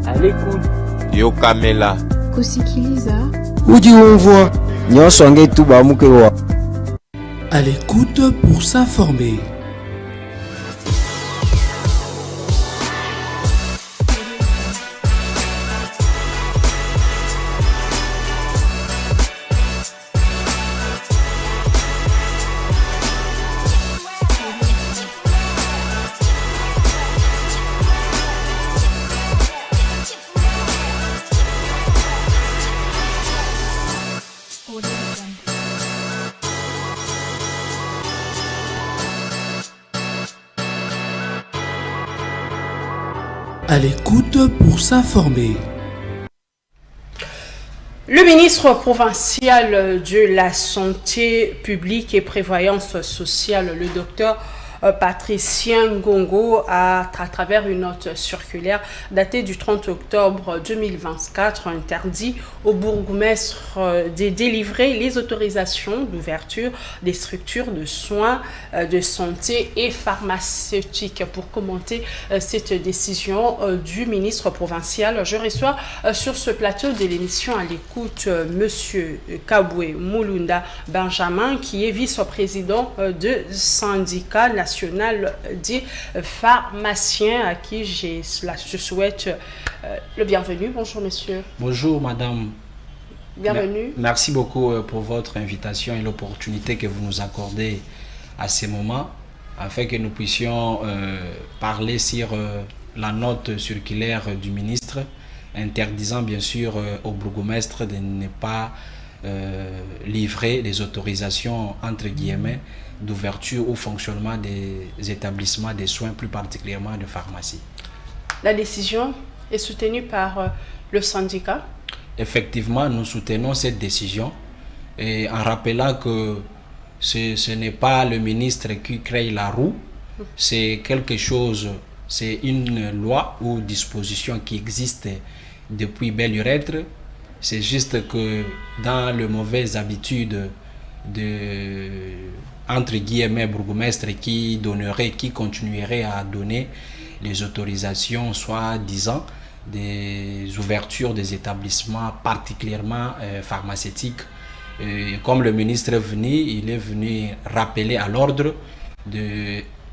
À l'écoute. Yokamela. Kusikiliza. Ujiumvwa. Nyosonge tubamukewa. À l'écoute pour s'informer. À l'écoute pour s'informer. Le ministre provincial de la Santé publique et Prévoyance sociale, le docteur Patricien Ngongo, à travers une note circulaire datée du 30 octobre 2024, interdit au bourgmestre de délivrer les autorisations d'ouverture des structures de soins de santé et pharmaceutiques. Pour commenter cette décision du ministre provincial, je reçois sur ce plateau de l'émission À l'écoute Monsieur Kabwe Mulunda Benjamin, qui est vice-président de syndicat national des pharmaciens, à qui je souhaite le bienvenu. Bonjour monsieur. Bonjour madame. Bienvenue. Merci beaucoup pour votre invitation et l'opportunité que vous nous accordez à ce moment, afin que nous puissions parler sur la note circulaire du ministre interdisant bien sûr au bourgmestre de ne pas livrer les autorisations entre guillemets d'ouverture ou fonctionnement des établissements de soins, plus particulièrement de pharmacie. La décision est soutenue par le syndicat? Effectivement, nous soutenons cette décision, et en rappelant que ce n'est pas le ministre qui crée la roue, c'est quelque chose, c'est une loi ou disposition qui existe depuis belle lurette. C'est juste que dans les mauvaises habitudes de entre guillemets bourgmestre qui continuerait à donner les autorisations soi-disant des ouvertures des établissements particulièrement pharmaceutiques. Comme le ministre est venu, il est venu rappeler à l'ordre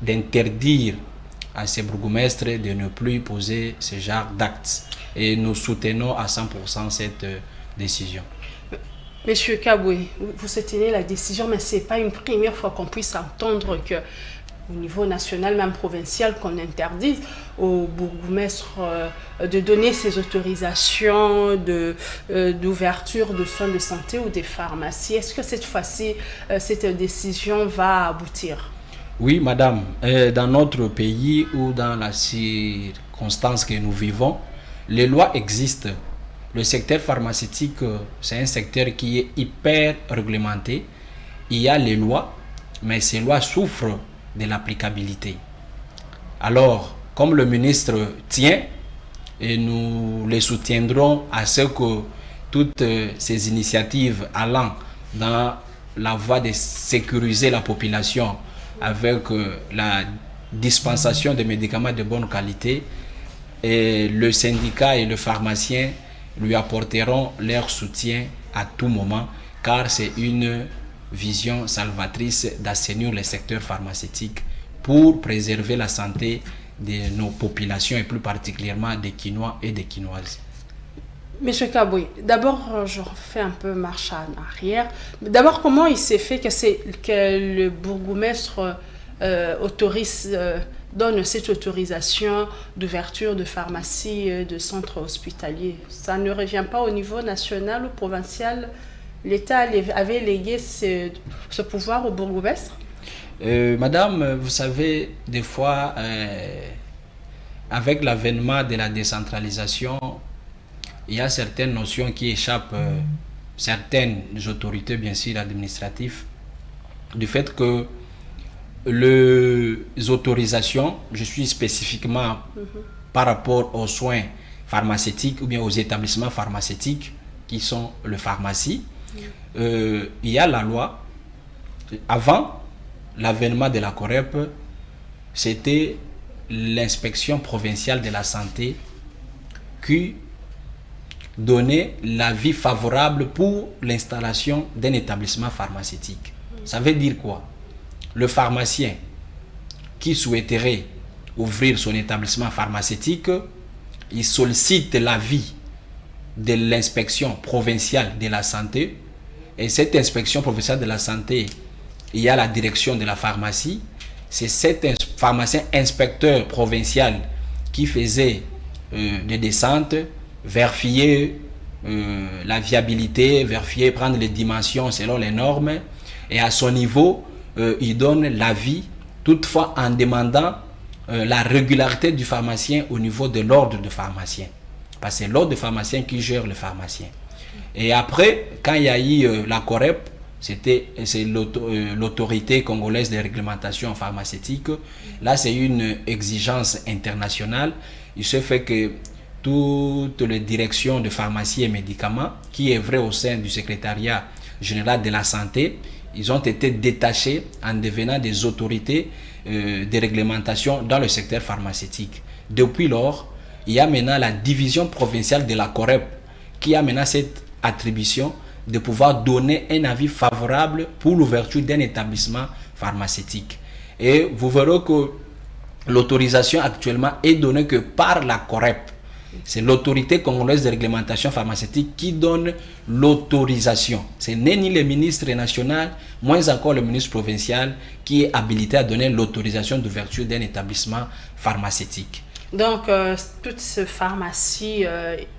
d'interdire à ces bourgmestres de ne plus poser ce genre d'actes. Et nous soutenons à 100% cette décision. Monsieur Kabwe, vous soutenez la décision, mais ce n'est pas une première fois qu'on puisse entendre qu'au niveau national, même provincial, qu'on interdise aux bourgmestres de donner ces autorisations d'ouverture de soins de santé ou des pharmacies. Est-ce que cette fois-ci, cette décision va aboutir? Oui, madame. Dans notre pays ou dans la circonstance que nous vivons, les lois existent. Le secteur pharmaceutique, c'est un secteur qui est hyper réglementé. Il y a les lois, mais ces lois souffrent de l'applicabilité. Alors, comme le ministre tient, et nous les soutiendrons à ce que toutes ces initiatives allant dans la voie de sécuriser la population avec la dispensation de médicaments de bonne qualité, et le syndicat et le pharmacien lui apporteront leur soutien à tout moment, car c'est une vision salvatrice d'assainir le secteur pharmaceutique pour préserver la santé de nos populations et plus particulièrement des Quinois et des Quinoises. Monsieur Kabwe, d'abord je refais un peu marche en arrière. D'abord, comment il s'est fait que le bourgmestre donne cette autorisation d'ouverture de pharmacie, de centres hospitaliers? Ça ne revient pas au niveau national ou provincial? L'État avait légué ce pouvoir au bourgmestre? Madame, vous savez, des fois, avec l'avènement de la décentralisation, il y a certaines notions qui échappent certaines autorités, bien sûr, administratives, du fait que les autorisations, je suis spécifiquement par rapport aux soins pharmaceutiques ou bien aux établissements pharmaceutiques qui sont les pharmacies. Il y a la loi. Avant l'avènement de la COREP, c'était l'inspection provinciale de la santé qui donnait l'avis favorable pour l'installation d'un établissement pharmaceutique. Ça veut dire quoi? Le pharmacien qui souhaiterait ouvrir son établissement pharmaceutique, il sollicite l'avis de l'inspection provinciale de la santé, et cette inspection provinciale de la santé, il y a la direction de la pharmacie. C'est cet pharmacien inspecteur provincial qui faisait des descentes, vérifier la viabilité, vérifier, prendre les dimensions selon les normes, et à son niveau, il donne l'avis, toutefois en demandant la régularité du pharmacien au niveau de l'ordre de pharmacien. Parce que c'est l'ordre de pharmacien qui gère le pharmacien. Et après, quand il y a eu la COREP, c'est l'autorité congolaise de réglementation pharmaceutique. Là, c'est une exigence internationale. Il se fait que toutes les directions de pharmacie et médicaments, qui est vrai au sein du secrétariat général de la santé, ils ont été détachés en devenant des autorités de réglementation dans le secteur pharmaceutique. Depuis lors, il y a maintenant la division provinciale de la COREP qui a maintenant cette attribution de pouvoir donner un avis favorable pour l'ouverture d'un établissement pharmaceutique. Et vous verrez que l'autorisation actuellement est donnée que par la COREP. C'est l'autorité congolaise de réglementation pharmaceutique qui donne l'autorisation. Ce n'est ni le ministre national, moins encore le ministre provincial qui est habilité à donner l'autorisation d'ouverture d'un établissement pharmaceutique. Donc, toute cette pharmacie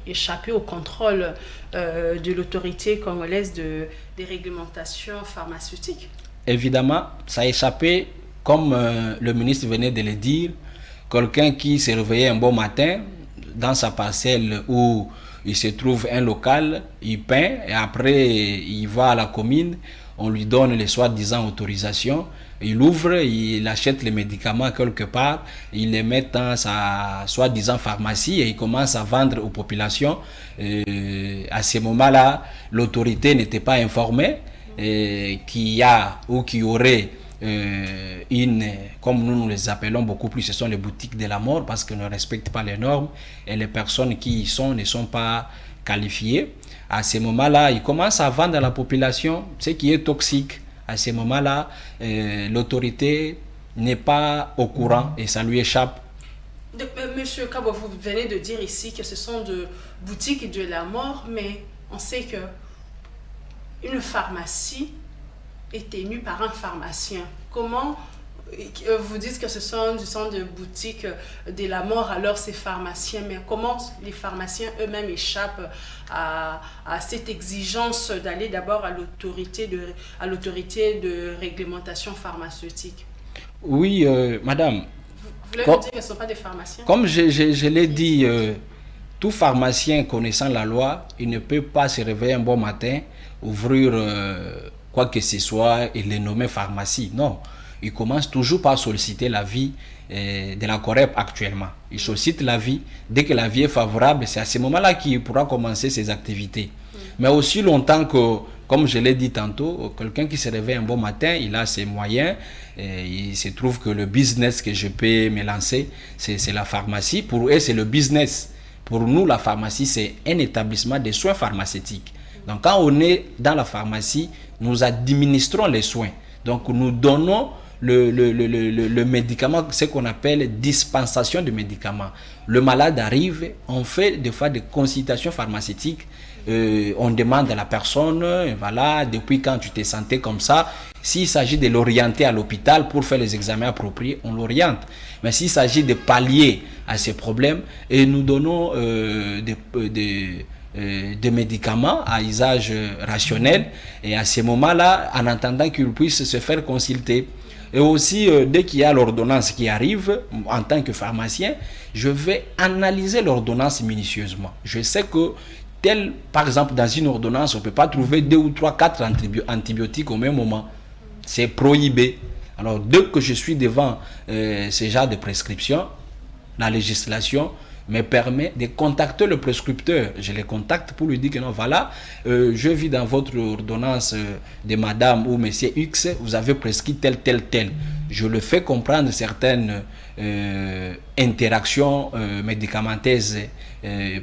échappée au contrôle de l'autorité congolaise de réglementation pharmaceutique? Évidemment, ça a échappé, comme le ministre venait de le dire, quelqu'un qui se réveillait un bon matin dans sa parcelle où il se trouve un local, il peint, et après il va à la commune, on lui donne les soi-disant autorisations, il ouvre, il achète les médicaments quelque part, il les met dans sa soi-disant pharmacie et il commence à vendre aux populations. À ce moment-là, l'autorité n'était pas informée qu'il y a ou qu'il y aurait comme nous les appelons beaucoup plus, ce sont les boutiques de la mort parce qu'ils ne respectent pas les normes et les personnes qui y sont ne sont pas qualifiées. À ce moment-là, ils commencent à vendre à la population ce qui est toxique. À ce moment-là, l'autorité n'est pas au courant et ça lui échappe. Monsieur Kabo, vous venez de dire ici que ce sont de boutiques de la mort, mais on sait que une pharmacie est tenue par un pharmacien. Comment vous dites que ce sont des boutiques de la mort, alors ces pharmaciens, mais comment les pharmaciens eux-mêmes échappent à cette exigence d'aller d'abord à l'autorité de réglementation pharmaceutique? Oui, madame. Vous voulez me dire que ce ne sont pas des pharmaciens? Comme je l'ai dit, tout pharmacien connaissant la loi, il ne peut pas se réveiller un bon matin, ouvrir quoi que ce soit et les nommer pharmacie. Non, il commence toujours par solliciter l'avis de la COREP actuellement. Il sollicite l'avis. Dès que l'avis est favorable, c'est à ce moment-là qu'il pourra commencer ses activités. Mais aussi longtemps que, comme je l'ai dit tantôt, quelqu'un qui se réveille un bon matin, il a ses moyens, et il se trouve que le business que je peux me lancer, c'est la pharmacie. Pour eux, c'est le business. Pour nous, la pharmacie, c'est un établissement de soins pharmaceutiques. Donc, quand on est dans la pharmacie, nous administrons les soins. Donc, nous donnons le médicament, ce qu'on appelle dispensation de médicaments. Le malade arrive, on fait des fois des consultations pharmaceutiques. On demande à la personne, voilà, depuis quand tu t'es senti comme ça. S'il s'agit de l'orienter à l'hôpital pour faire les examens appropriés, on l'oriente. Mais s'il s'agit de pallier à ces problèmes, et nous donnons des médicaments à usage rationnel, et à ce moment-là, en attendant qu'ils puissent se faire consulter. Et aussi, dès qu'il y a l'ordonnance qui arrive, en tant que pharmacien, je vais analyser l'ordonnance minutieusement. Je sais que par exemple, dans une ordonnance, on ne peut pas trouver 2 ou 3, 4 antibiotiques au même moment. C'est prohibé. Alors, dès que je suis devant ce genre de prescription, la législation me permet de contacter le prescripteur. Je le contacte pour lui dire que non, voilà, je vis dans votre ordonnance de madame ou monsieur X, vous avez prescrit tel. Je le fais comprendre certaines interactions médicamenteuses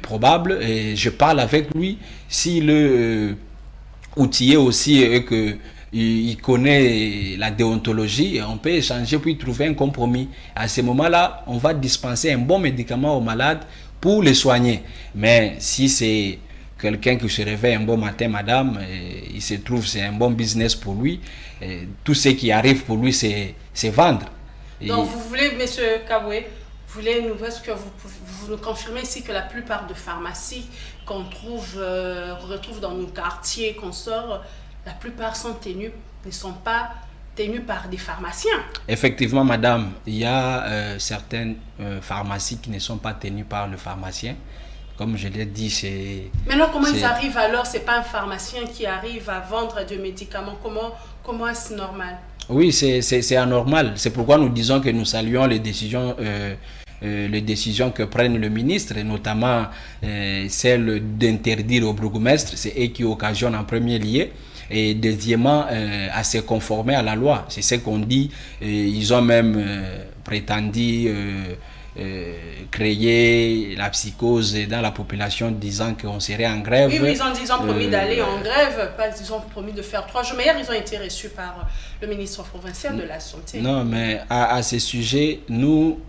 probable. Et je parle avec lui. S'il est outillé aussi et que il connaît la déontologie, on peut échanger puis trouver un compromis. À ce moment-là, on va dispenser un bon médicament aux malades pour les soigner. Mais si c'est quelqu'un qui se réveille un bon matin, madame, il se trouve c'est un bon business pour lui, tout ce qui arrive pour lui, c'est vendre. Donc vous voulez, monsieur Kaboué, est-ce que vous nous confirmez ici que la plupart de pharmacies qu'on retrouve dans nos quartiers, qu'on sort, la plupart ne sont pas tenues par des pharmaciens? Effectivement, madame, il y a certaines pharmacies qui ne sont pas tenues par le pharmacien. Comme je l'ai dit, c'est... Maintenant, comment ils arrivent alors? Ce n'est pas un pharmacien qui arrive à vendre des médicaments. Comment est-ce normal? Oui, c'est anormal. C'est pourquoi nous disons que nous saluons les décisions que prennent le ministre, et notamment celle d'interdire au bourgmestre. C'est eux qui occasionnent en premier lieu. Et deuxièmement, à se conformer à la loi. C'est ce qu'on dit. Ils ont même prétendu créer la psychose dans la population, disant qu'on serait en grève. Oui, ils ont promis d'aller en grève, ils ont promis de faire 3 jours. Mais hier, ils ont été reçus par le ministre provincial de la Santé. Non, mais à ce sujet, nous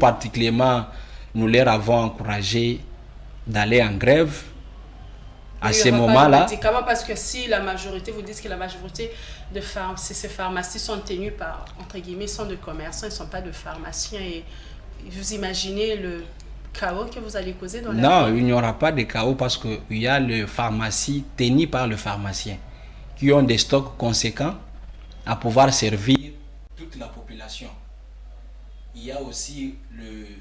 particulièrement, nous leur avons encouragé d'aller en grève. À ce moment-là, parce que si la majorité, vous dites que la majorité de ces pharmacies sont tenues par, entre guillemets, sont de commerçants, ils ne sont pas de pharmaciens, et vous imaginez le chaos que vous allez causer dans la ville? Non, il n'y aura pas de chaos parce qu'il y a les pharmacies tenues par le pharmacien qui ont des stocks conséquents à pouvoir servir toute la population. Il y a aussi les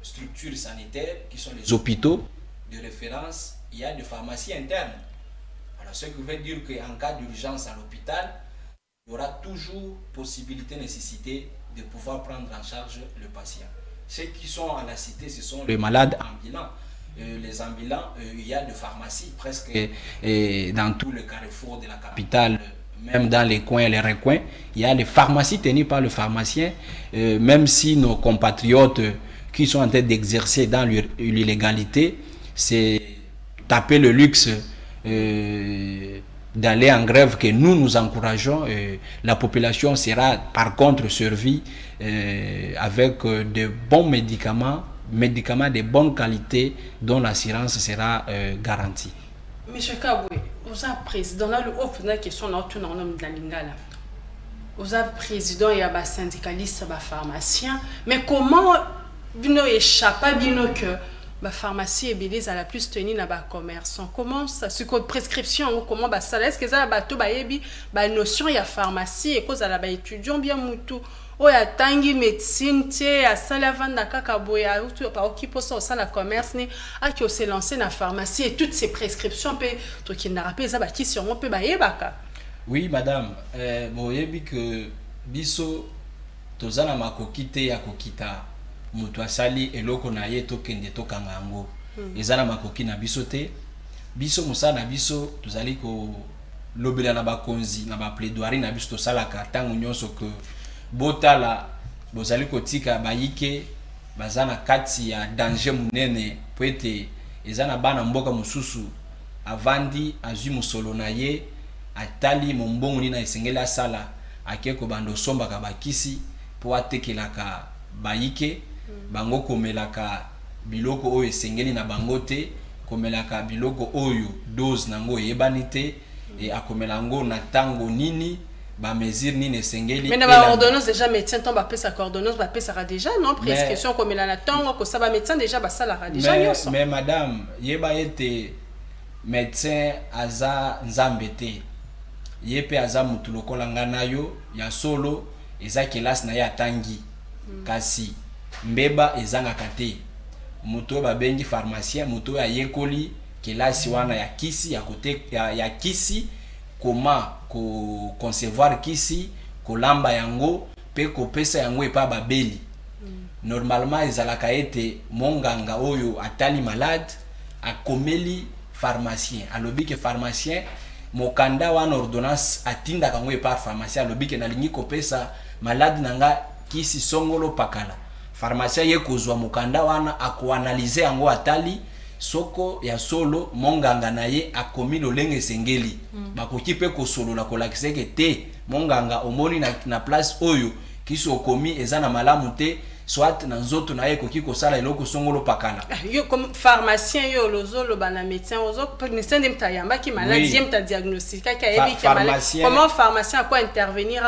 structures sanitaires qui sont les hôpitaux de référence. Il y a des pharmacies internes. Alors, ce qui veut dire qu'en cas d'urgence à l'hôpital, il y aura toujours possibilité, nécessité de pouvoir prendre en charge le patient. Ceux qui sont à la cité, ce sont les malades ambulants. Les ambulants, il y a des pharmacies presque dans tout le carrefour de la capitale, même dans les coins et les recoins. Il y a des pharmacies tenues par le pharmacien, même si nos compatriotes qui sont en train d'exercer dans l'illégalité, c'est taper le luxe d'aller en grève que nous encourageons. La population sera par contre servie avec de bons médicaments de bonne qualité dont l'assurance sera garantie. Monsieur Kaboué, vous êtes président, là, le haut de question, on a tout dans le Lingala. Vous êtes président et un syndicaliste, un pharmacien, mais comment vous échappez à que la pharmacie est belle à la plus tenue dans le commerce? Comment ça, ce code prescription, comment ça, est-ce que ça a ba notion il y a pharmacie et cause à la étudiant bien mutu o ya tangi médecine tie à sala vanda kaka boya ou pas occuper ça au la commerce ni a qui se lancer dans la pharmacie et toutes ces prescriptions peut to qui n'a rappelé ça ba qui sur on peut ba yebaka? Oui madame, boyebi que biso tozana makokite ya kokita mutu asali eloko na ye tokende tokanga yango ezana makoki na biso te. Biso musala na biso tozali ko lobela na bakonzi na ba plaidoirie na biso tosalaka ntango nyonso que botala bozali kotika bayike bazana kati ya danger munene po ete ezana bana mboka mususu avandi azwi musolo na ye atali mombongo ni na esengeli asala akeko bando sombaka bakisi po atekelaka bayike bango komelaka biloko oyo esengeli na bango te, komelaka biloko oyo dose nango yebani te, et akomela ngo na tango nini ba mesure nini esengeli. Mais na ba ordonnance déjà médecin tombe appeler sa ordonnance ba appeler ça déjà non prescription komela na tango ko ça ba médecin déjà ba ça la déjà nyonso. Mais madame yeba ete médecin aza nzambete yepe aza mutu lokola ngana yo ya solo eza kelas na ya tangi kasi mbeba ezanga kate muto ba bengi pharmacien muto ya yekoli kelasi wana ya kisi ya kote ya kisi koma ko concevoir kisi kolamba yango pe ko pesa yango epa babeli. Normalement ezalaka ete monganga oyo atali malade akomeli pharmacien alobi ke pharmacien mokanda wana ordonnance atinda kango epa pharmacien alobi ke nalingi ko pesa malade nanga kisi songolo pakala. pharmacien ye kozwa mukanda wana akoanalyse yango atali soko ya solo monganga na ye akomi lolenge sengeli bakoki pe kosolola kolakisa ke te monganga omoni na place oyo kiso okomi eza na malamu te soit na nzoto na ye koki kosala eloko songolo pakala yo comme pharmacien yo lozolo bana médecin ozo médecin de mtayamba ki maladie mta diagnostic ka yebi ki maladie comment pharmacien quoi intervenir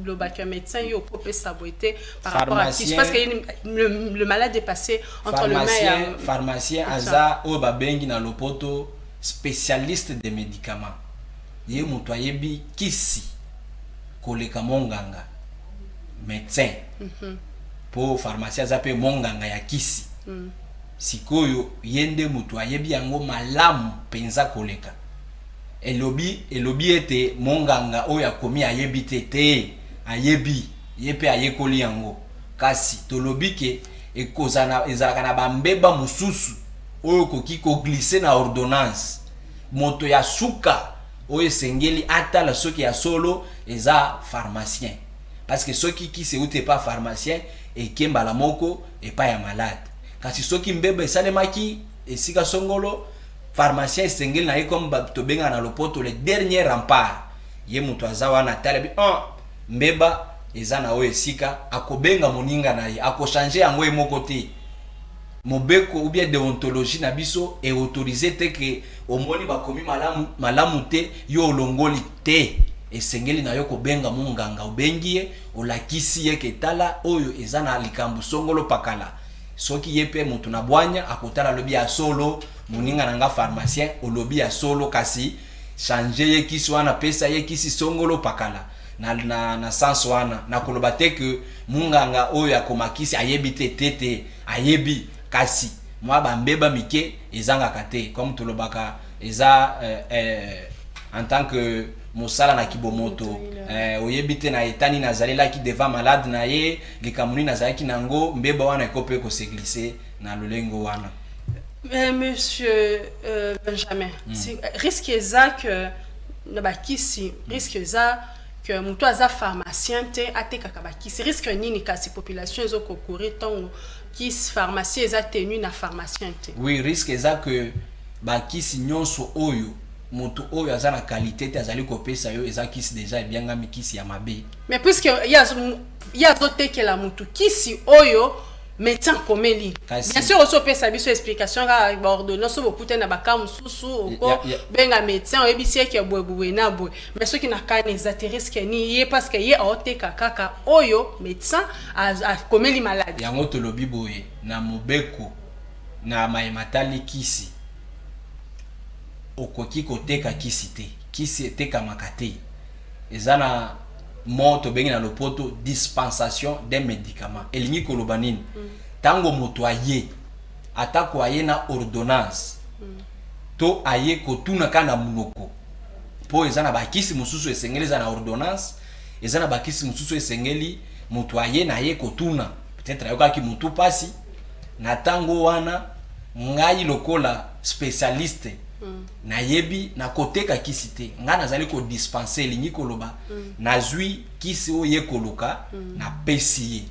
le bac médecin yo pour saboter par rapport à qui parce que le malade est passé entre le main et pharmacien aza o babengi na lopoto spécialiste des médicaments ye mutu ayebi kisi koleka monganga médecin pour pharmacien aza pe monganga ya kisi sikoyo yende mutu ayebi yango malamu penza koleka elobi ete monganga oyo akomi ayebi te ayebi yepe ayekoli yango kasi tolobi ke ezalaka na bambeba mususu oyo koki koglise na ordonnance moto ya suka oyo esengeli atala soki ya solo eza pharmacien parce que soki kisi ute pas pharmacien ekembala moko epa ya malade kasi soki mbeba esalemaki esika songolo pharmacien esengeli na ye comme tobenga na lopoto le dernier rempart ye mutu aza wana tala mbeba eza na oyo esika akobenga moninga na ye akochange yango emoko te mobeko ou bien déontologie na biso et autorisé te que omoni bakomi malamu te yo olongoli te esengeli na yo kobenga monganga obengi ye olakisi ye ketala oyo eza na likambo songolo pakala soki ye pe mutu na bwanya akotala lobi ya solo moninga nanga pharmacien olobi ya solo kasi changer ye kisi wana pesa ye kisi songolo pakala na sens wana na koloba te que munganga oyo akomakisi ayebi te ayebi kasi mwa bambeba mike ezanga kate comme tolobaka eza en tant que mosala na kibomoto oyebi te na etani nazalela ki devant malade na ye likamuni nazalaki nango mbeba wana ekope ko se glisser na lolengo wana. Monsieur Benjamin, risque exact que nabakisi risque exact que mutu aza pharmacien te atekaka bakisi risque nini kasi population ezoko courir tant kisi pharmacien eza tenu na pharmacien te. Oui, risque exact que bakisi nyonso oyo mutu oyo aza na qualité te azali kopesa yo eza kisi déjà ebianga mikisi ya mabe. Mais puisque ya zotekela mutu kisi oyo médecin komeli bien sûr aussi pesa biso explication ka ordonnance bokute na bakamu susu oko benga médecin oyebisi ke boye na boye mais ceux qui na kana exact risque ni ye parce que ye oteka kaka oyo médecin a komeli malade yango tolobi boye na mobeko na maimatali kisi okoki koteka kisi te kisi eteka makate ezana moto bengi na lopoto dispensation des médicaments elingi koloba nini tango moto aye atako aye na ordonnance to aye kotuna kana munoko po ezana bakisi mususu esengeli za na ordonnance ezana bakisi mususu esengeli moto aye na ye kotuna peut-être ayoka ki mutu pasi na tango wana ngai lokola spécialiste na yebi na koteka kisi te nga nazali ko dispenser lingi koloba nazwi kisi oye koloka na pesi ye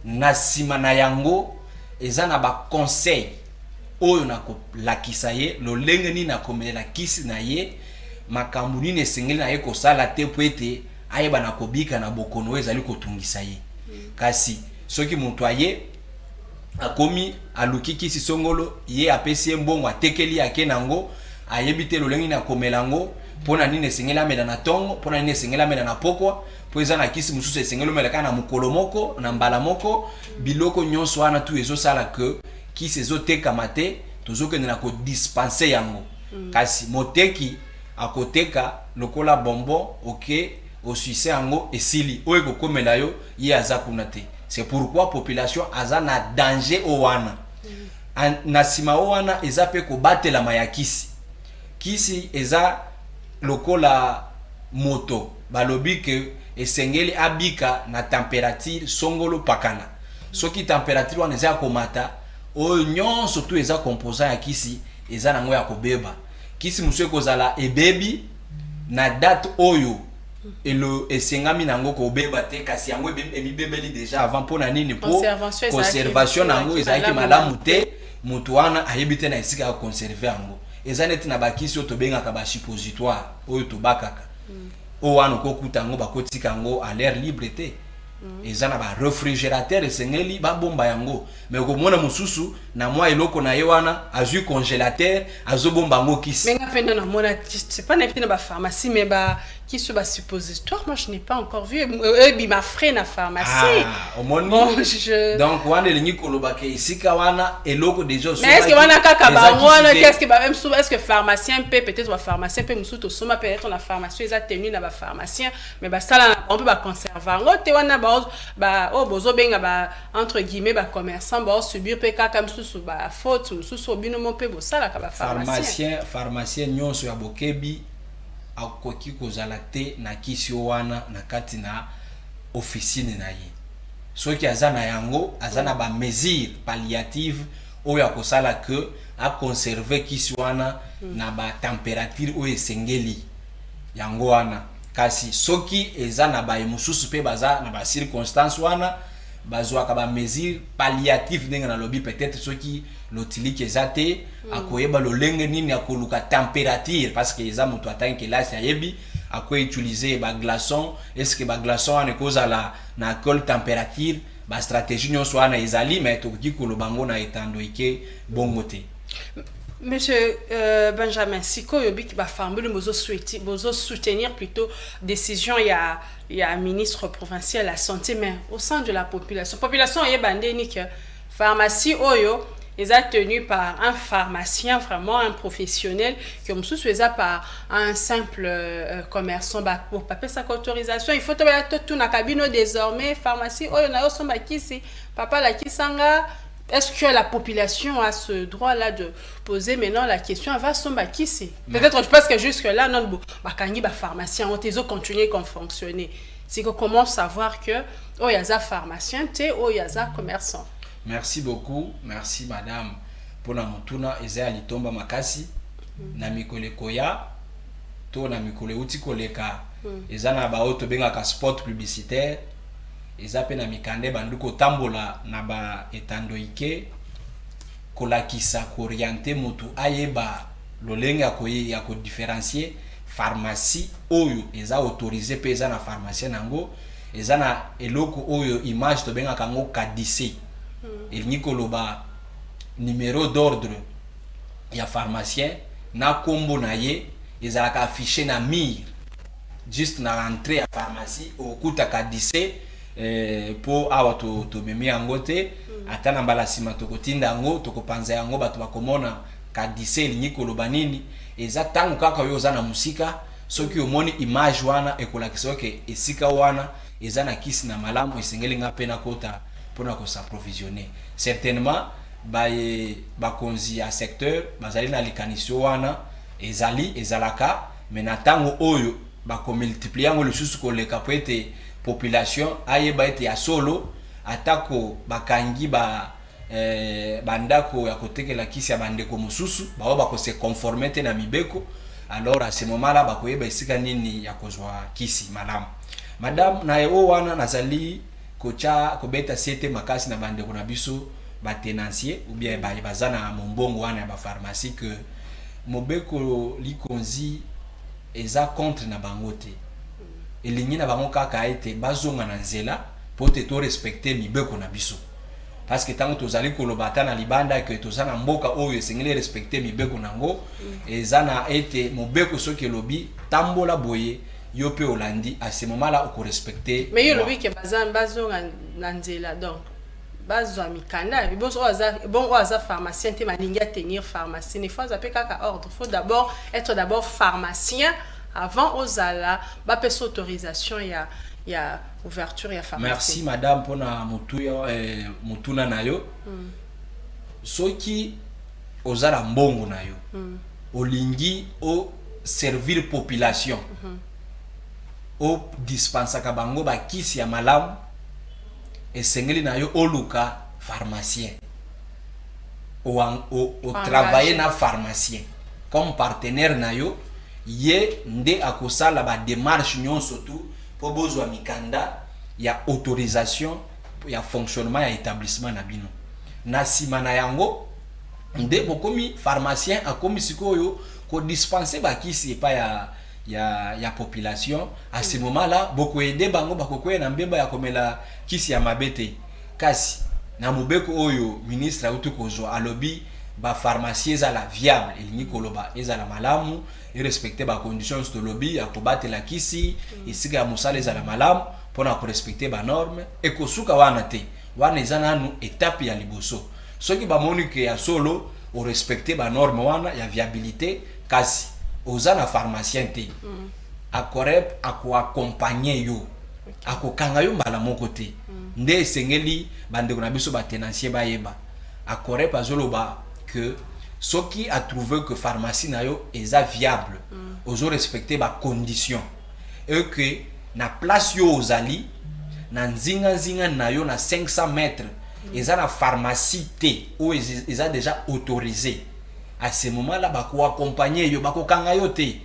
na sima na yango eza na ba conseil oyo na ko lakisa ye lolenge ni na komelela kisi na ye makambu nini esengeli na ye kosala te po ete ayeba na kobika na bokono ezali kotungisa ye kasi soki mutu aye akomi aluki kisi songolo ye apesi mbongo atekeli ake nango ayebite lolengi na komelango pona nini esengela mela na tongo pona nini esengela mela na pokwa po eza na kisi mususu esengelo mela kana mukolo moko na mbala moko biloko nyonso wana tu ezo sala que kisi ezo teka mate tozokende na ko dispenser yango kasi moteki akoteka lokola bonbon ok au suisse yango esili oyo kokomela yo ye aza kuna te c'est pourquoi population aza na danger o wana na sima o wana eza pe ko batela mayakisi kisi eza lokola moto balobi ke esengeli abika na température songolo pakala soki température wana eza komata oyo nyonso tu eza composant ya kisi eza nango ya kobeba kisi musu ekozala ebebi na date oyo et le esengami nango ko beba te kasi yango emi bebeli déjà avant pona nini po conservation nango ezaki malamu te mutu wana ayebite na esika ya conserver yango ezaneti na bakisi oyo tobengaka ba suppositoire oyo tobakaka o wana kokuta yango bakotika yango à l'air libre te ezana ba réfrigérateur esengeli babomba yango mais komona mususu na mwa eloko na ye wana azui congélateur azobomba yango kisi menga penda na mona c'est pas n'importe ba pharmacie mais ba qui se bas suppositoire moi je n'ai pas encore vu bi ma frère na pharmacie bon, donc wana lingi koloba ke isika wana eloko déjà mais est-ce que wana kaka ba wana qu'est-ce que ba même est-ce que pharmacien peut-être ba pharmacien peut musuto soma peut-être na pharmacie ils a tenu na ba pharmacien mais ba sala on peut ba conserver ngote wana ba o bozo benga ba entre guillemets ba commerçant ba subir pe kaka mususu ba faute mususu bino mo pe bo sala ka ba pharmacien nyonso ya bokebi akoki kozala te na kisi wana na kati na officine na ye soki azana yango azana ba mesure palliative oyo akosala que a conserver kisi wana na ba température oyo esengeli yango wana kasi soki ezana ba emususu pe baza na ba circonstance wana bazwaka ba mesure palliative ndenge na lobi peut-être soki lotiliki ezate akoyeba lolenge nini akoluka température parce que eza moto atanke là c'est yebi akoy utiliser ba glaçon est-ce que ba glaçon ane kozala na col température ba stratégie nyonso wana ezali mais toki kolobango na etando ike bongote. Monsieur Benjamin Siko yobi ki ba famille bozo soutenir plutôt décision il y a un ministre provincial de la santé mais au sein de la population est bandé ni que pharmacie oyo ils a tenu par un pharmacien vraiment un professionnel comme sous par un simple commerçant bah pour pas sa autorisation il faut tout na cabine désormais pharmacie oyo na yo somba kisi papa la kisanga. Est-ce que la population a ce droit-là de poser maintenant la question va somba qui c'est? Peut-être je pense que jusque-là, non, bakangi ba pharmacien, on t'es continuer comme fonctionner. C'est que comment savoir que oh y a za pharmacien, te oh y a za commerçant. Merci beaucoup, merci madame pour na mutuna eza alitomba makasi na mikole koya to na mikole uti koleka eza na ba auto benga ka spot publicitaire. Eza pe na mikande banduko tambola na ba etando ike kolakisa orienter mutu ayeba lolenge ya ko différencier pharmacie oyo eza autorisé pe eza na pharmacien nango eza na eloko oyo image to benga kango kadise elingi koloba numéro d'ordre ya pharmacien na kombo na ye ezalaka affiché na mire juste na entrée ya pharmacie okuta kadise po awa to memi yango te ata na mbala sima tokotinda yango tokopanza yango bato bakomona kadise elingi koloba nini eza tango kaka oyo oza na musika soki omoni image wana ekolakisa oke esika wana eza na kisi na malamu esengeli nga pena kota mpona kosaprovisionner certainement bakonzi ya secteur bazali na likanisio wana ezalaka mais na tango oyo bakomultiplie yango lisusu koleka po ete population ayeba ete ya solo atako bakangi bandako ya kotekela kisi ya bandeko mususu bao bako se conformer te na mibeko alors à ce moment là bakoyeba esika nini ya kozwa kisi malamu madame na yo wana nazali kocha kobeta sete makasi na bandeko na biso ba tenancier ou bien bazana mombongo wana ya ba pharmacie que mobeko likonzi eza contre na bangote elingi na bango kaka ete bazonga na nzela po te to respecter mibeko na biso parce que tango tozali kolobata na libanda que tozana mboka oyo esengeli respecter mibeko nango ezana ete mobeko soki lobi tambola boye yo pe olandi à ce moment là oko respecter mais yo lobi ke bazonga na nzela donc bazo mikanda bon oza pharmacien te malinga tenir pharmacien il faut appeler kaka ordre faut d'abord être pharmacien avant ozala ba pesa autorisation ya ouverture ya pharmacie. Merci madame pona mutuna nayo soki ozala mbongo nayo olingi o servir population o dispensaka bango ba kisi ya malamu esengeli nayo oluka pharmacien o travailler na pharmacien comme partenaire nayo ye nde akosala ba démarche nyonso tout pour bozwa mikanda ya autorisation ya fonctionnement ya établissement na bino. Na sima na yango nde bokomi pharmacien akomi sikoyo ko dispenser ba kisi pa ya population. À ce moment là boko aider bango bakokoye na mbemba ya komela kisi ya mabete kasi na mobeko oyo ministre auto kozwa alobi ba pharmacie ezala viable elingi koloba ezala malamu et respecter ba conditions de lobby ya kobate la kisi isika ya musala ezala malamu pona ko respecter ba norme et kosuka wana te wana ezana nu étape ya liboso soki ba monike ya solo o respecter ba norme wana ya viabilité kasi ozana pharmacien te akorep ako accompagner yo akokanga yo mbala moko te nde sengeli bandeko na biso ba tenancier ba yeba akorep azoloba que soki a trouvé que pharmacie na yo eza viable ozo respecter ba condition et que na place yo ozali na nzinga na yo na 500 mètres eza na pharmacie te ou eza déjà autorisé. À ce moment là bako accompagner yo bako kanga yo te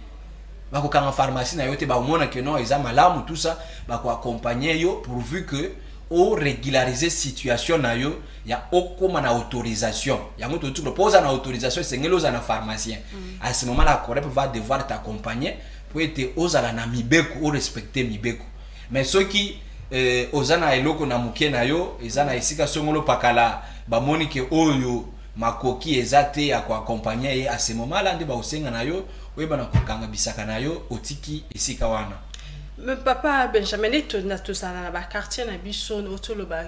bako kanga pharmacie na yo te ba mona que non eza malamu tout ça bako accompagner yo pourvu que au régulariser situation na yo ya okoma na autorisation ya moto tu propose na autorisation sengelo za na pharmacien. À ce moment là Corep va devoir t'accompagner pour être ozala na mibeko ou respecter mibeko. Mais ceux qui ozana eloko na muke na yo ezana esika songolo pakala ba monike oyo makoki ezate ya ko accompagner. À ce moment là ndi ba osenga na yo oyeba na kokanga bisaka na yo otiki esika wana. Mais papa Benjamin eto na tozala na ba quartier na biso otolo ba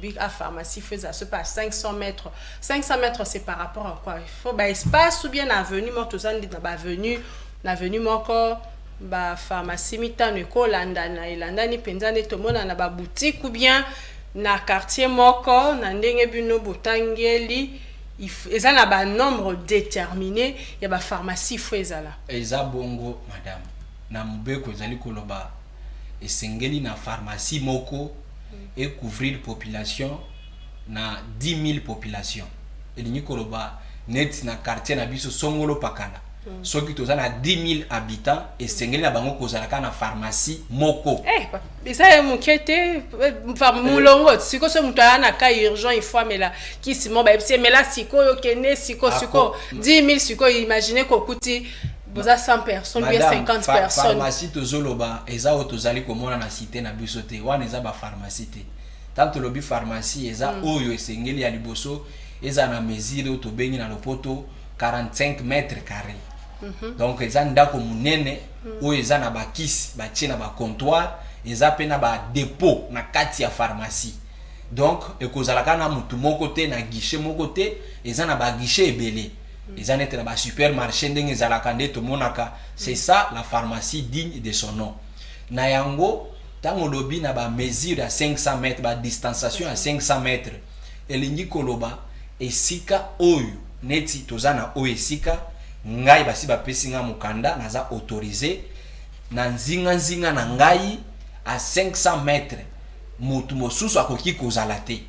big à pharmacie faisait ce pas 500 mètres. 500 mètres c'est par rapport à quoi? Il faut ba espace ou bien avenue moi tozana na ba avenue moko ba pharmacie mitano ekolanda na elanda ni penza ne tomona na ba boutique ou bien na quartier moko na ndenge bino botangeli eza na ba nombre déterminé ya ba pharmacie faut ezala eza bongo madame na mbeko ezali koloba esengeli na pharmacie moko et couvrir population na 10 000 population elingi koloba net na quartier na biso songolo pakala soki tozana 10 000 habitants esengeli na bango kozala na pharmacie moko ça est mukete mulongo siko so mutana ka urgent il faut amela kisi mo ba mais là siko yo kene siko 10 000 siko imaginez ko kuti boza 100 personnes bien 50 personnes pharmacie tozoloba eza otozali komona na cité na biso te wana eza ba pharmacie te tanto lobi pharmacie eza oyo esengeli ya liboso eza na mesure otobengi na lopoto 45 mètres carrés. Donc eza ndako munene oyo eza na bakisi batie na ba comptoir eza pe na ba dépôt na kati ya pharmacie. Donc ekozalaka na mutu moko te na guichet moko te eza na ba guichet ebele eza nete na ba supermarché ndenge ezalaka nde tomonaka. C'est ça la pharmacie digne de son nom. Na yango tango lobi na ba mesure à 500 mètres ba distanciation à 500 mètres elingi koloba esika oyo neti tozana oyo esika ngai basi bapesi nga mukanda naza autorisé na nzinga na ngai à 500 mètres mutu mosusu akoki kozala te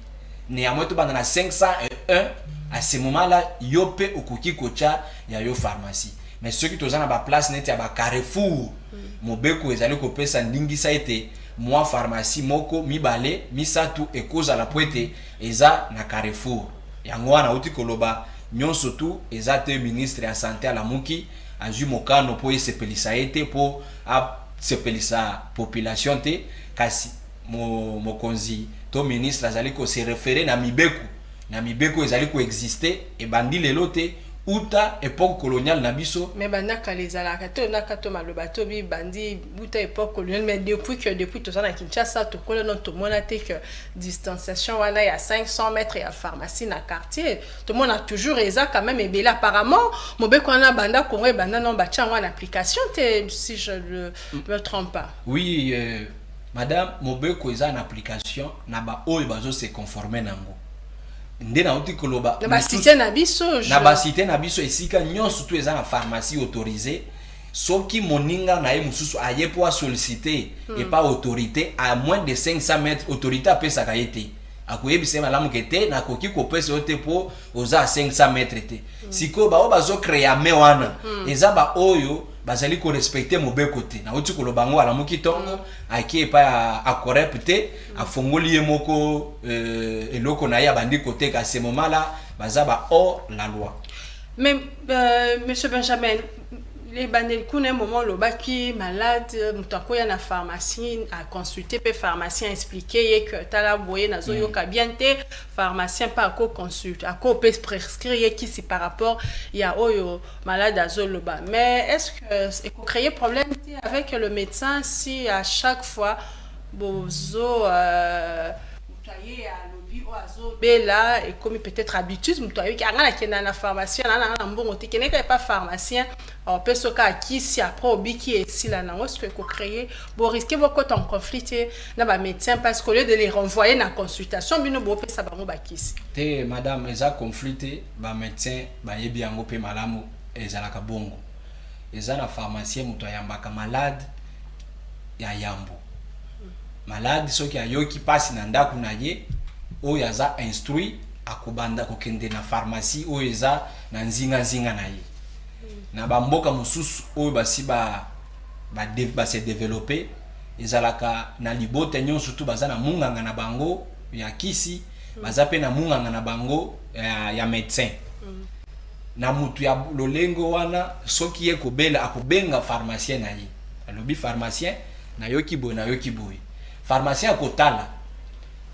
ne ya moto banda na 501 à ce moment là yope okoki kocha ya yo pharmacie. Mais ceux qui tozana ba place neti ya ba Carrefour mobeko ezali kopesa ndingisa ete moi pharmacie moko mibale misatu ekozala poete eza na Carrefour yango wana uti koloba nyonso tu eza te ministre ya santé à la muki azu mokano po esepelisa ete po a sepelisa population te kasi mokonzi to ministre azali ko se référer na mibeko ezali ko exister e bandi lelo te uta époque coloniale na biso mais banaka les alakato nakato malobato bi bandi uta époque coloniale mais depuis tout ça na Kinshasa to kola non to mona te que distanciation wana ya 500 mètres ya pharmacie na quartier tout le monde a toujours eza quand même ebela apparemment mobeko na banda Congo banda non ba tchangwa en application te si je ne me trompe pas. Oui madame mobeko eza en application na ba oyo bazo se conformer nango nde na uti koloba na ba cité na biso esika nyonso tu eza na pharmacie autorisée soki moninga na ye mususu aye po solliciter et pas autorité à moins de 500 mètres autorité apesa ka yete akoyebisa malamu kete na koki kopesa ote po oza 500 mètres te siko ba bazo créer me wana eza ba oyo bazali ko respecter mauvais côté na uti ko lobango ala mokitongo aki pa a corrupte a fongoli moko eloko na ya bandi côté ka ce moment là bazaba hors la loi. Mais monsieur Benjamin, les bandits qu'on un moment le baki malade mutako ya na pharmacie a consulter pe pharmacien expliquer que tala boye na zo yo ka bien te pharmacien pas ko consulte a ko peut prescrire qui c'est par rapport ya oyo malade azoloba. Mais est-ce que ko créer problème avec le médecin si à chaque fois bozo mutaye à lobby o azo bela et comme peut-être habitude mutaye ki anga na na pharmacien na mbongo te kene pas pharmacien on peut se cas qui si après obi qui est si là non est-ce que ko créer bon risquer beaucoup en conflit na ba médecin parce qu'au lieu de les renvoyer na consultation bino bo pe sa bango ba kisi te madame eza conflit ba médecin ba yebi yango pe malamu ezalaka bongo eza na pharmacien muto ayambaka malade ya yambo malade soki ayoki pasi na ndaku na ye oyo aza instruit akobanda kokende na pharmacie oyo eza na nzinga na ye na bamboka mususu oyo basi ba se développer ezalaka na libota nyonso tu baza na munganga na bango ya kisi baza pe na munganga na bango ya médecin na mutu ya lolengo wana soki ye kobela akobenga pharmacien na ye alobi pharmacien na yoki boy pharmacien akotala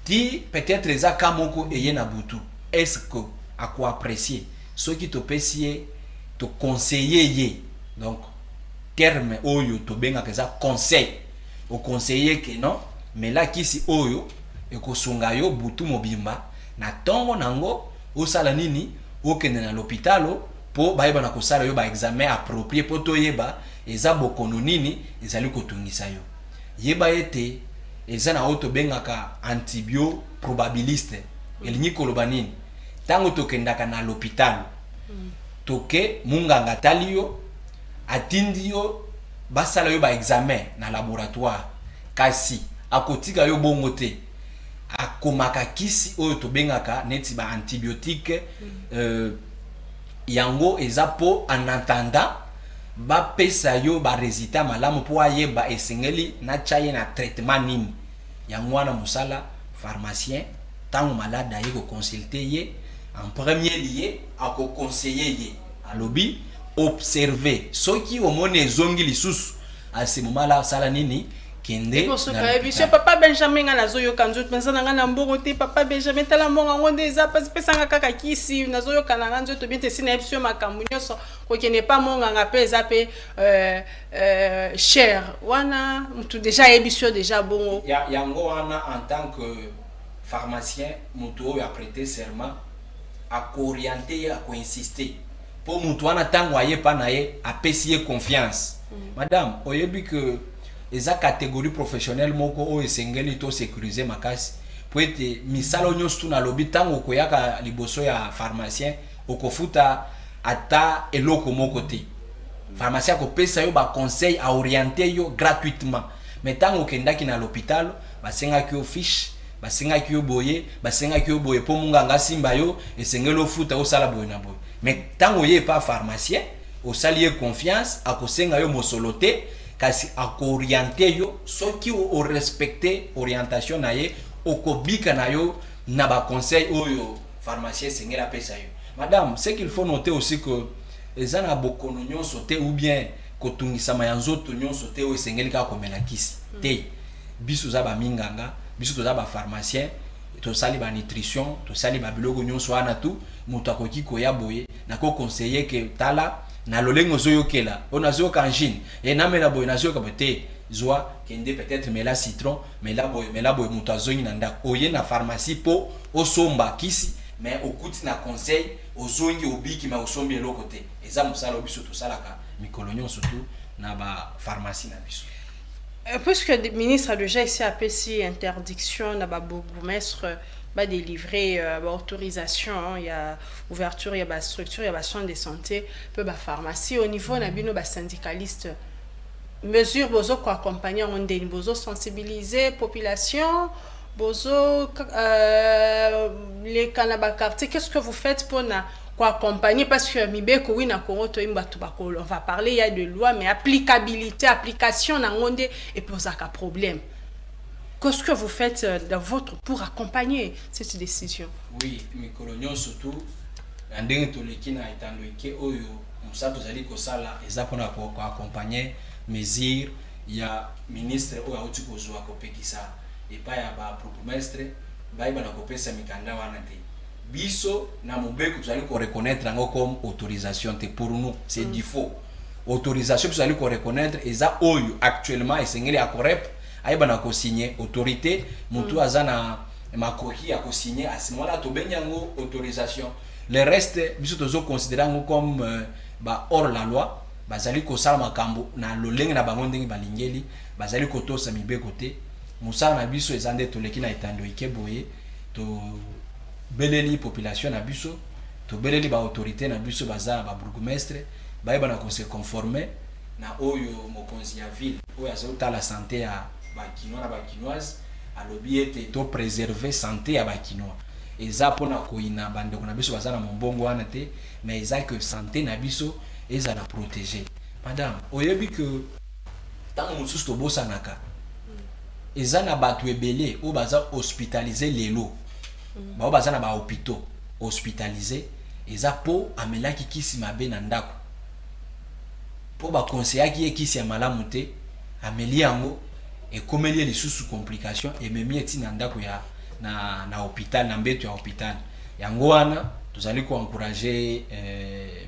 ti peut-être eza kamoko eye na butu est-ce que ako apprécier soki to pesier to conseiller ye donc terme oyo to benga keza conseil au conseiller que non mais là kisi oyo ekosunga yo butu mobimba na tongo nango osala nini okende na l'hôpitalo po bayeba na kosala yo ba examen approprié po to yeba eza bokono nini ezali kotungisa yo yeba ete eza na auto bengaka antibio probabiliste elinyi koloba nini tango tokendaka na l'hôpital toke munganga tali yo atindi yo basala yo ba examen na laboratoire kasi akotika yo bongo te akomaka kisi oyo tobengaka neti ba antibiotique yango eza po en attendant ba pesa yo ba résultat malamu po ayeba esengeli na chaye na traitement nini yango wana musala pharmacien tango malade aye ko consulter ye en premier lieu ako conseiller ye alobi observer soki omone zongi lisusu à ce moment là sala nini kende na papa Benjamin na zoyo kanzo penza na ngana mbongo te papa Benjamin tala mbongo ngonde eza parce que sanga kaka kisi na zoyo kana nganzo to bien te sina epsio makambu nyoso ko kene pas monga nga pe za pe cher wana mutu déjà ebisio déjà bongo yango wana en tant que pharmacien mutu oyo a prêté serment a orienter a insister pour mutu wana tango aye pa na ye a pesier confiance madame oyebi que eza catégorie professionnelle moko o esengeli to sécuriser makasi po ete misalo nyonso na lobi tango koyaka liboso ya pharmacien okofuta ata eloko moko te pharmacien akopesa yo ba conseil a orienter yo gratuitement mais tango kendaki na l'hôpital basengaki yo fiche basengaki yo boye po munganga simba yo esengeli ofuta osala boye na boye mais tango ye pa pharmacien osali ye confiance akosenga yo mosolo te kasi akorienter yo soki o respecter orientation na ye okobika na yo na ba conseil oyo pharmacien sengela pesa yo madame ce qu'il faut noter aussi que ezana bokono nyonso te ou bien kotungisa mayanzoto nyonso te o sengeli ka komela kisi te biso za ba minganga biso to za ba pharmacien to sali ba nutrition to sali ba biloko nyonso ana tu mutu akoki koya boye na ko conseiller que tala na lolengo zoyokela ona zoyoka angine et na mela boy na zoyoka bete zoa kende peut-être mela citron mela boy mutu azongi na ndako oye na pharmacie po osomba kisi mais okuti na conseil ozongi obiki ma osombi eloko te eza musala obiso to salaka mikolo nyonso tu na ba pharmacie na biso. Puisque le ministre a déjà ici appelé si interdiction na ba bourgmestre ba délivrer autorisation, il y a ouverture, il y a structure, il y a soins de santé, peu ba pharmacie au niveau na bino ba syndicaliste mesure bozo ko accompagner on des bozo sensibiliser population bozo les canaba quartier qu'est-ce que vous faites pour na accompagner parce que mibeko oui na Congo to imba tubako on va parler il y a de loi mais application na ngonde et poser un problème. Qu'est-ce que vous faites dans votre pour accompagner cette décision? Oui, mes coloniaux surtout ndenge toleki na etando ke oyo musa tozali kosala eza pona ko accompagner mesure ya ministre oyo auti kozwa kopekisa epa ya ba bourgmestre baiba na kopesa mikanda wana te biso na mobeko tozali ko reconnaître ngo comme autorisation te pour nous c'est du faux autorisation tozali ko reconnaître eza oyo actuellement esengeli ya correct aiba na ko signer autorité mutu azana makoki ya ko signer à ce moment là to benyango autorisation. Le reste biso tozo considérer ngo comme ba hors la loi bazali ko sala makambo na lolenge na bango ndenge balingeli bazali ko tosa mibeko te musala na biso ezande toleki na etando ikeboye to beleli population na biso to beleli ba autorité na biso baza ba bourgmestre baeba na ko se conformer na oyo mokonzi ya ville oyo azota la santé ya ba kinois na ba kinoise alobi ete to préserver santé ya ba kinois eza pona koina bandeko na biso baza na mbongo wana te mais eza que santé na biso eza na protéger. Madame oyebi que tant mosusu tobosanaka eza na bato ebele o baza hospitalisé lelo bao baza na ba hôpitaux hospitalisé eza po amelaki kisi mabe na ndako po ba conseillaki ekisi ya malamu te ameli yango ekomeli lisusu complication ememi eti na ndako ya na hôpital na mbeto ya hôpital yango wana tozali ko encourager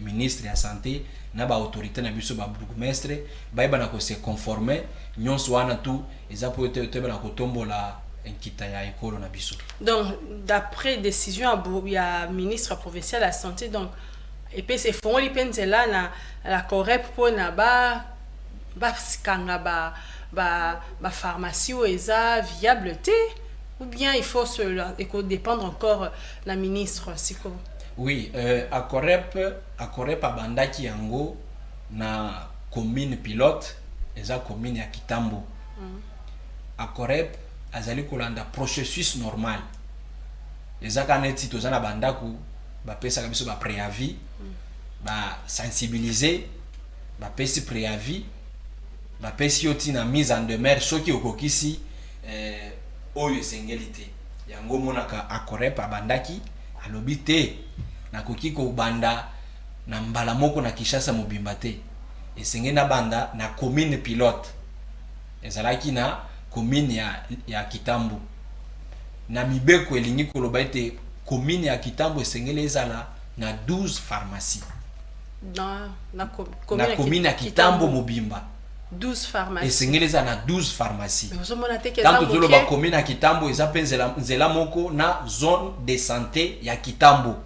ministre ya santé na ba autorité na biso ba bourgmestre baiba na ko se conformer nyonso wana tu eza po te na ko tombola enkita ya ekolo na biso. Donc d'après décision ya ministre provincial de la santé donc et puis c'est fond li pensela na la correct pour na ba sikanga ba pharmacie ou eza viable te ou bien il faut dépendre encore la ministre siko. Oui, à Corep abandaki yango na commune pilote eza commune ya Kitambo. À Corep azali kolanda processus normal. Eza kaneti tozana bandaku ba pesa biso ba préavis, ba sensibiliser, ba pesi préavis, ba pesi yoti na mise en demeure soki okokisi oyo esengeli te yango monaka Corep abandaki alobi te nakoki ko banda na mbala moko na Kishasa mobimba te esengeli na banda na commune pilote ezalaki na commune ya Kitambo na mibeko elingi koloba ete commune ya Kitambo esengeli ezala na 12 pharmacies na commune ya Kitambo mobimba 12 pharmacies. Esengeli za na 12 pharmacies. Tant que ba commune ya Kitambo eza penzela nzela moko na zone de santé ya Kitambo.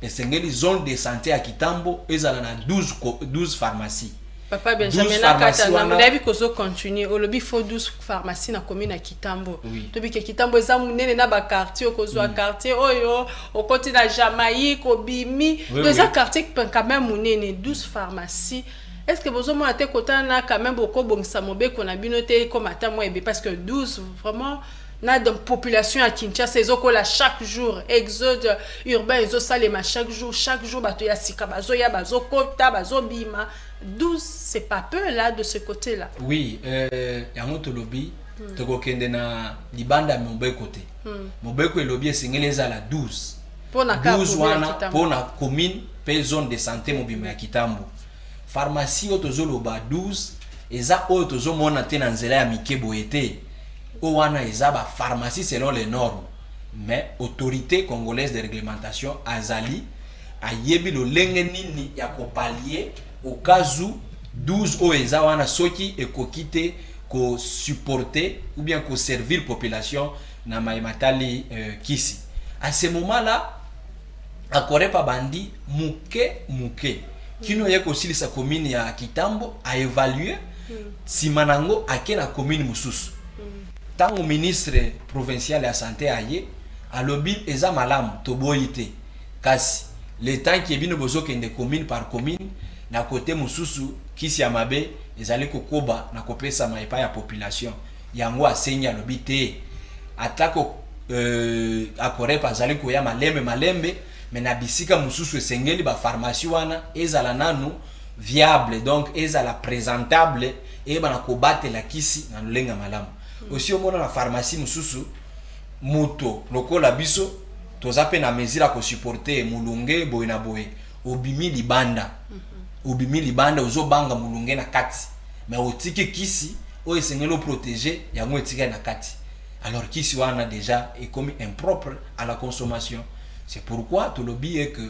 Esengeli zone de santé ya Kitambo ezala na 12 pharmacies. Papa Benjamin Nakata na mulabi kozo continuer olobi faut 12 pharmacies na commune ya Kitambo. Tobi ke Kitambo eza munene na ba quartier kozo quartier oyo au côté de Jamaïque obimi deux quartiers quand même munene 12 pharmacies. Est-ce que vous avez été quand même beaucoup bon samobé qu'on a binoté comme à moi parce que 12 vraiment na dans population à Kinshasa ils ont là chaque jour exode urbain ils ont salema chaque jour bato ya sika bazo ya bazo kota bazo bima 12 c'est pas peu là de ce côté là. Oui yango to lobby to kokende na libanda mobeko côté mobeko lobby singeleza la 12 wana pona commune pe zone de santé mobima ya Kitambo. Pharmacie otozoloba 12 eza otozo mona te na nzela ya mikebo ete o wana eza ba pharmacie selon les normes mais autorité congolaise de réglementation azali ayebi lo lenge nini ya ko pallier au cas où 12 o eza wana soki ekokite ko supporter ou bien ko servir population na maimatali kisi à ce moment là akore pa bandi muke kino yeko silisa commune ya Kitambo a évaluer si manango ake na commune mususu tango ministre provincial ya santé aye alobi eza malamu toboyite kasi le temps qui ebino bozo kende commune par commune na côté mususu kisi ya mabe ezali kokoba na kopesa maipa ya population yango asenya alobi te atako akore pa zali ko ya malembe mais na bisika mususu esengeli ba pharmacie wana ezala nanu viable, donc ezala présentable et bana kobatela kisi na lulenga malamu. Aussi omona na pharmacie mususu moto lokola biso toza pe na mesure ko supporter mulunge boye na boye obimi libanda uzobanga mulunge na kati mais otiki kisi o esengelo protéger yango etika na kati. Alors kisi wana déjà est comme impropre à la consommation. C'est pourquoi tout le but est que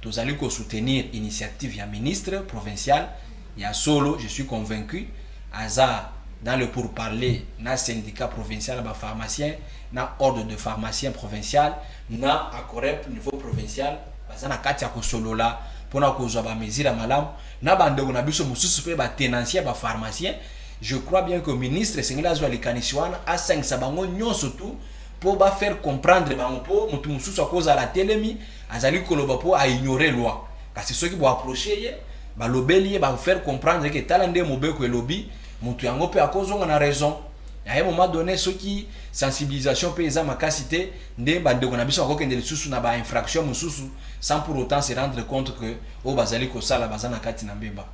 nous allons soutenir l'initiative du ministre provincial. Il y a solo, je suis convaincu, Aza dans le pourparler, na syndicat provincial, na pharmacien, na ordre de pharmacien provincial, na acorep niveau provincial, baza na kati ya kosolola pona kozwa ba mesure malam, na bandeko na biso mususu pe ba tenancier ba pharmacien. Je crois bien que le ministre Sengela Zwa Likanisiwana a 5 sabango nyonso tout pour ba faire comprendre bango po mutu mususu à cause à la télémi azali koloba po a ignorer loi. Parce que ceux qui vont approcher ye ba lobeli ba faire comprendre que talande mobeko e lobby mutu yango pe à cause on a raison. À un moment donné ceux qui sensibilisation pe eza makasité nde bandeko na biso akokende lisusu na ba infraction mususu sans pour autant se rendre compte que o bazali ko sala bazana kati na mbeba.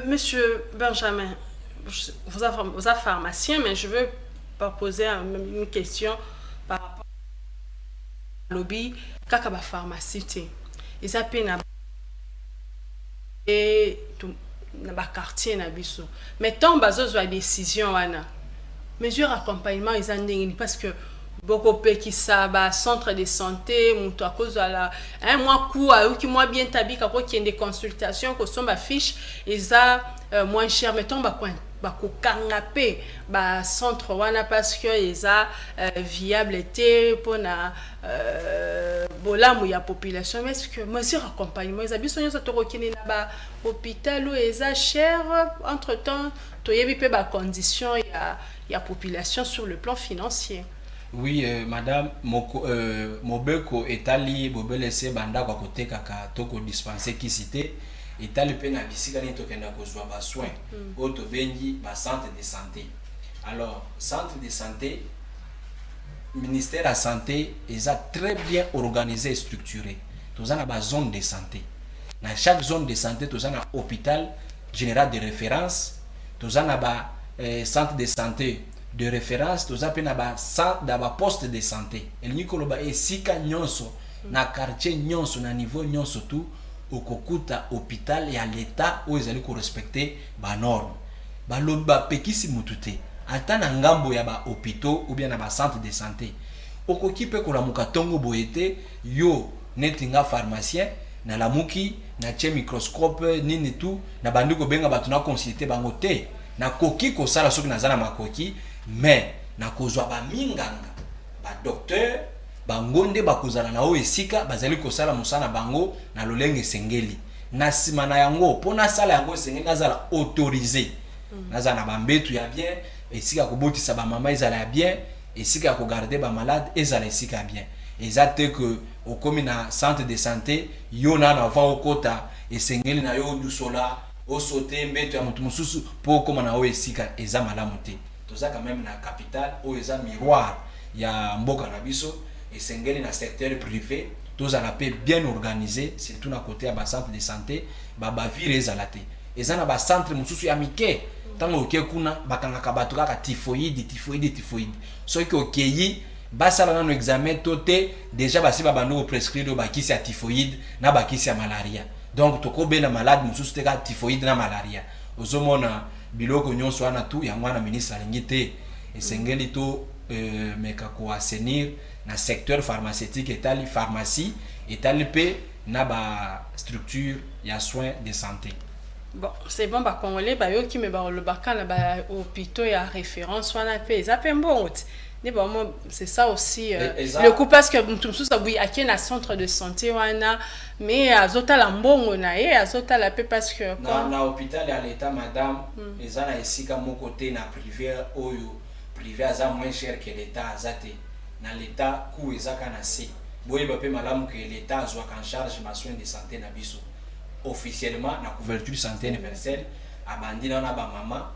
Monsieur Benjamin, vous êtes pharmacien, mais je veux poser une question par rapport au lobby. Kaka ba pharmacie, ils appellent et na ba quartier na biso. Mais tant bazo zwa décision wana. Mesure accompagnement ils en parce que beaucoup de qui ça centre de santé muto à cause de la un mois coup qui moi bien tabi quand il y a des consultations que sont ma fiche ils a moins cher mettons ba coin ba ko kangapé ba centre wana parce que ils a viabilité pour na bolamu ya population mais est-ce que mesure accompagnement ils a besoin de rokini na ba hôpital où ils a cher entre-temps to yebi pe ba condition ya population sur le plan financier. Oui, madame, Mobeko etali bobelese banda kwa koteka ka toko dispenser ki cité etali pe na bisika ni tokenda kozwa ba soins auto bengi ba centre de santé. Alors, centre de santé, ministère de la santé est très bien organisé et structuré. Nous avons ba zone de santé. Dans chaque zone de santé, nous avons un hôpital général de référence, nous avons ba centre de santé de référence, tous appelés dans ba poste de santé. Et nous koloba esika nyonso na quartier nyonso na niveau nyonso tout au kokuta hôpital et à l'état où ils allaient respecter ba norme. Ba loba pekisi mutute. Ata na ngambo ya ba hôpitaux ou bien na ba centre de santé. Okoki pe kola mukatongo boyete yo netinga pharmacien na la muki na che microscope nini tout na bandiko benga batuna consulter bango te na koki ko sala soki na zana makoki. Mais na kozwa ba minganga ba docteur bangonde bakozala na o esika bazali kosala musana bango na lolenge sengeli na sima na yango pona sala yango sengeli nazala autorisé nazala ba mbetu ya bien esika ko botisa ba mama ezala ya bien esika ko garder ba malade ezala esika bien exacte que au komi na centre de santé yona na va okota esengeli na yo dusola o sauter mbetu ya mutu mususu po koma na o esika eza malamu te. Toza quand même na capitale où ils ont miroir ya mboka na biso et sengeli na secteur privé toza la paix bien organisé surtout na côté ya ba centre de santé ba vire ezalate eza na ba centre mususu ya mike tango oke kuna bakanga kabatu kaka typhoïde so ki okeyi basala na no examen toté déjà basi ba bando prescrire ba kisi ya typhoïde na ba kisi ya malaria donc toko bena malade mususu te ka typhoïde na malaria ozomona biloko nyonso wana tu ya mwana ministre alingi te esengeli to meka ko assainir na secteur pharmaceutique etali pharmacie etali pe na ba structure ya soins de santé. Bon, c'est bon ba congolais ba yo ki me ba le bakana ba hôpitaux ya référence wana pe zape mbongote. C'est ça aussi le coup parce que tout ça oui à qui na centre de santé wana mais azota la mbongo na ye azota la pe parce que na hôpital ya l'état madame ezana esika mon côté na privé oyo privé aza moins cher que l'état azate na l'état coût ezaka na si boye ba pe malamu que l'état azwa en charge ma soins de santé na biso officiellement na couverture santé universelle abandi na ba mama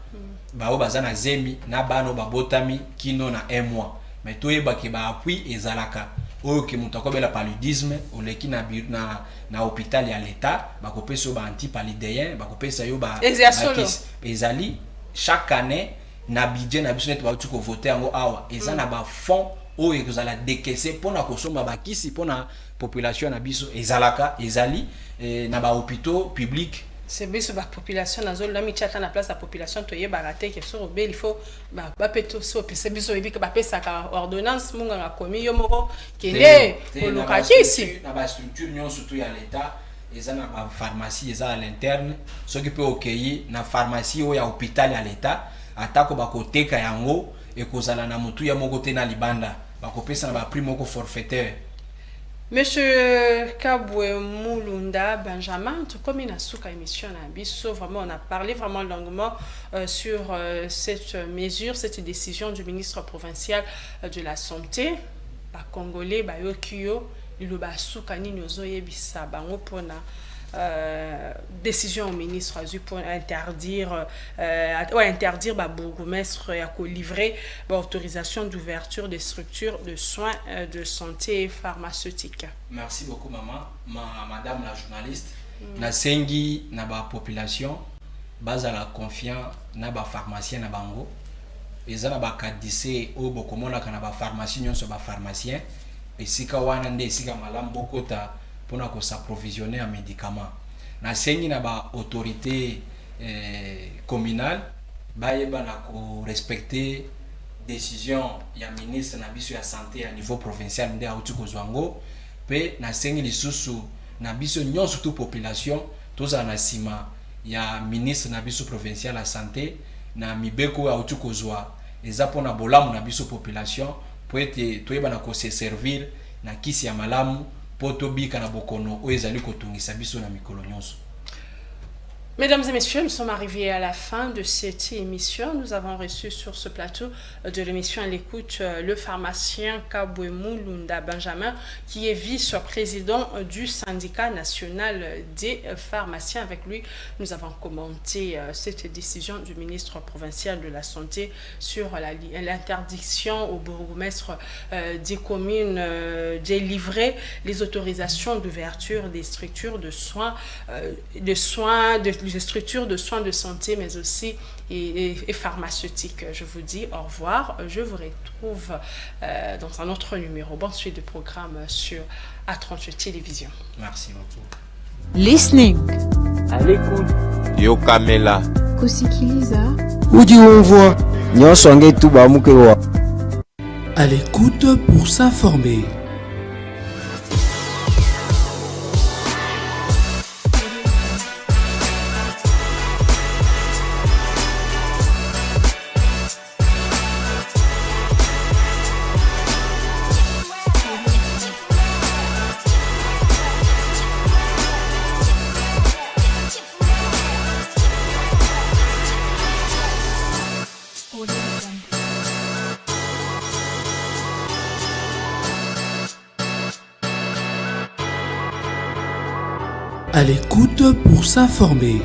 ba o bazana zemi na bano ba botami kino na un mois mais toyeba ke ba appui ezalaka oyo ke moto akobela paludisme oleki na hôpital ya l'état bakopesa yo ba antipaludéen bakopesa yo ba ezali chaque année na budget na biso neti bauti kovote yango awa eza na bafond oyo ekozala décaissé mpona kosomba bakisi mpona population na biso ezali na bahôpitaux publics. C'est bien sur la population, dans la mission à place la population, tu es baraté qui sur il faut péto so c'est bien sur que ça ordonnance mon a commis yo moko qui est pour locatif ici na ba structure nyon surtout ya l'état eza na ba pharmacie eza à l'interne ce qui peut accueillir na pharmacie ou ya hôpital ya l'état atako bakoteka yango ekozala na mutu ya moko te na libanda bakopesa na ba prix moko forfaitaire. Monsieur Kabwe Mulunda Benjamin, tout comme une souka émission à Bisso, vraiment on a parlé vraiment longuement sur cette mesure, cette décision du ministre provincial de la santé, ba Congolais, ba Yokio, le ba souka ni nozoye bisa bango pona décision au ministre pour interdire ba bourgmestre à livrer autorisation d'ouverture des structures de soins de santé pharmaceutique. Merci beaucoup madame la journaliste. Na sengi na ba population baza la confiant na ba pharmacien na bango eza na ba kadise o bokomona kana ba pharmacie nyonso ba pharmacien esika wana nde esika malamu bokota pona ko s'approvisionner en médicaments na sengi na ba autorité communale bayeba na ko respecter décision ya ministre na biso ya santé à niveau provincial nde auti ko zwango pe na sengi lisusu na biso nyonso tout population toza na sima ya ministre na biso provincial la santé na mibeko auti ko zwa eza pona bolamu na biso population po ete toyeba na ko se servir na kisi ya malamu. Mesdames et messieurs, nous sommes arrivés à la fin de cette émission. Nous avons reçu sur ce plateau de l'émission à l'écoute le pharmacien Kabwe Mulunda Benjamin, qui est vice-président du syndicat national des pharmaciens. Avec lui, nous avons commenté cette décision du ministre provincial de la Santé sur l'interdiction au bourgmestre des communes de livrer les autorisations d'ouverture des structures de soins, des structures de soins de santé, mais aussi et pharmaceutiques. Je vous dis au revoir. Je vous retrouve dans un autre numéro. Bonne suite de programme sur A38 Télévision. Merci beaucoup. Listening. À l'écoute. Yo Kamela. Kusikiliza. Ujiumvwa nyonso angetu bamukewa. À l'écoute pour s'informer. À l'écoute pour s'informer.